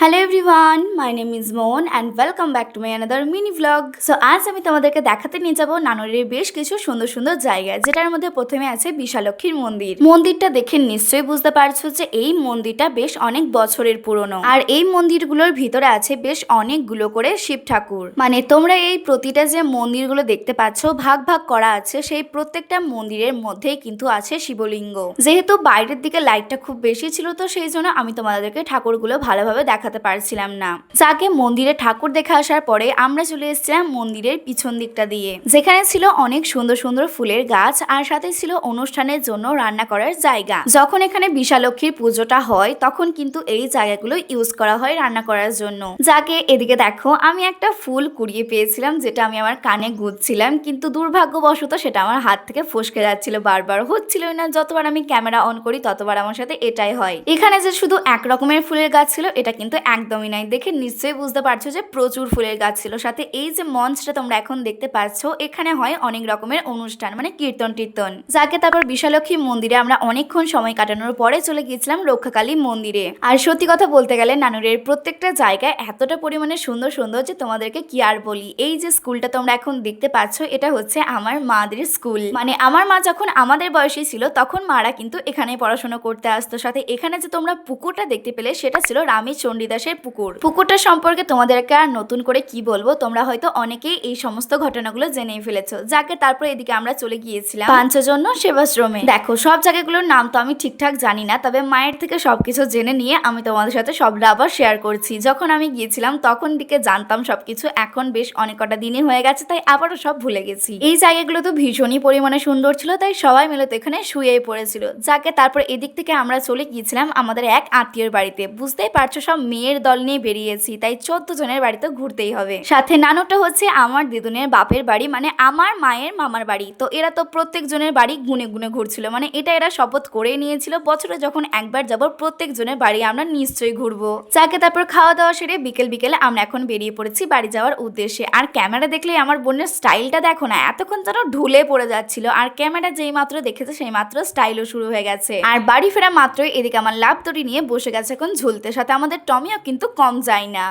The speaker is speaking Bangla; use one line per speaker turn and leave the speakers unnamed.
Hello everyone, my name is Mohan and welcome back to my another mini vlog. So আজ আমি তোমাদেরকে দেখাতে নিয়ে যাবো নানুরের বেশ কিছু সুন্দর সুন্দর জায়গা, যেটার মধ্যে প্রথমে আছে বিশালক্ষীর মন্দির। মন্দিরটা দেখে নিশ্চয়ই বুঝতে পারছো যে এই মন্দিরটা বেশ অনেক বছরের পুরনো, আর এই মন্দিরগুলোর ভিতরে আছে বেশ অনেকগুলো করে শিব ঠাকুর। মানে তোমরা এই প্রতিটা যে মন্দিরগুলো দেখতে পাচ্ছ ভাগ ভাগ করা আছে, সেই প্রত্যেকটা মন্দিরের মধ্যেই কিন্তু আছে শিবলিঙ্গ। যেহেতু বাইরের দিকে লাইটটা খুব বেশি ছিল, তো সেই জন্য আমি তোমাদেরকে ঠাকুরগুলো ভালোভাবে দেখাতে পারছিলাম না। যাকে মন্দিরে ঠাকুর দেখে আসার পরে আমরা চলে এসেছিলাম মন্দিরের পিছন দিকটা দিয়ে, যেখানে ছিল অনেক সুন্দর সুন্দর ফুলের গাছ, আর সাথে ছিল অনুষ্ঠানের জন্য রান্না করার জায়গা। যখন এখানে বিশালক্ষীর পুজোটা হয় তখন কিন্তু এই জায়গাগুলো ইউজ করা হয় রান্না করার জন্য। যাকে এদিকে দেখো, আমি একটা ফুল কুড়িয়ে পেয়েছিলাম, যেটা আমি আমার কানে গুঁজছিলাম, কিন্তু দুর্ভাগ্যবশত সেটা আমার হাত থেকে ফসকে যাচ্ছিল, বারবার হচ্ছিল না। যতবার আমি ক্যামেরা অন করি ততবার আমার সাথে এটাই হয়। এখানে যে শুধু এক রকমের ফুলের গাছ ছিল এটা কিন্তু একদমই নাই। দেখে নিশ্চয়ই বুঝতে পারছো যে প্রচুর ফুলের গাছ ছিল। সাথে এই যে মঞ্চটা তোমরা এখন দেখতে পাচ্ছ, এখানে হয় অনেক রকমের অনুষ্ঠান, মানে কীর্তন টির্তন। যাকে তারপর বিশালক্ষী মন্দিরে আমরা অনেকক্ষণ সময় কাটানোর পরে চলে গিয়েছিলাম রক্ষাকালী মন্দিরে। আর সত্যি কথা বলতে গেলে নানুরের প্রত্যেকটা জায়গায় এতটা পরিমাণে সুন্দর সুন্দর যে তোমাদেরকে কি আর বলি। এই যে স্কুলটা তোমরা এখন দেখতে পাচ্ছ, এটা হচ্ছে আমার মাদের স্কুল। মানে আমার মা যখন আমাদের বয়সী ছিল তখন মারা কিন্তু এখানে পড়াশোনা করতে আসতো। সাথে এখানে যে তোমরা পুকুরটা দেখতে পেলে, সেটা ছিল রামী চণ্ডীদাসের পুকুর। পুকুরটা সম্পর্কে তোমাদেরকে আর নতুন করে কি বলবো, তোমরা হয়তো অনেকেই এই সমস্ত ঘটনাগুলো জেনেই ফেলেছো। যাকে তারপর এদিকে আমরা চলে গিয়েছিলাম পাঞ্চজন্য সেবাশ্রমে। দেখো, সব জায়গাগুলোর নাম তো আমি ঠিকঠাক জানি না, তবে মায়ের থেকে সবকিছু জেনে নিয়ে আমি তোমাদের সাথে সবটা আবার শেয়ার করছি। যখন আমি গিয়েছিলাম তখন দিকে জানতাম সবকিছু, এখন বেশ অনেক কটা দিনই হয়ে গেছে, তাই আবারও সব ভুলে গেছি। এই জায়গাগুলো তো ভীষণই পরিমাণে সুন্দর ছিল, তাই সবাই মিলে তো এখানে শুয়েই পড়েছিল। যাকে তারপর এদিক থেকে আমরা চলে গিয়েছিলাম আমাদের এক আত্মীয়র বাড়িতে। বুঝতেই পারছো সব মেয়ের দল নিয়ে বেরিয়েছি, তাই 14 জনের বাড়ি তো ঘুরতেই হবে। সাথে নানুটা হচ্ছে আমার দিদুনের বাপের বাড়ি, মানে আমার মায়ের মামার বাড়ি। তো এরা তো প্রত্যেক জনের বাড়ি গুনে গুনে ঘুরছিল, মানে এটা এরা শপথ করে নিয়েছিল বছরে যখন একবার যাব প্রত্যেক জনের বাড়ি আমরা নিশ্চয়ই ঘুরবো। যাকে তারপর খাওয়া দাওয়া সেরে বিকেল বিকেলে আমরা এখন বেরিয়ে পড়েছি বাড়ি যাওয়ার উদ্দেশ্যে। আর ক্যামেরা দেখলেই আমার বোনের স্টাইলটা দেখো না, এতক্ষণ যেন ঢুলে পড়ে যাচ্ছিল, আর ক্যামেরা যেই মাত্র দেখেছে সেই মাত্র স্টাইলও শুরু হয়ে গেছে। আর বাড়ি ফেরা মাত্রই এদিকে আমার লাভ দড়ি নিয়ে বসে গেছে এখন ঝুলতে। সাথে আমাদের টমিও কিন্তু কম যায় না।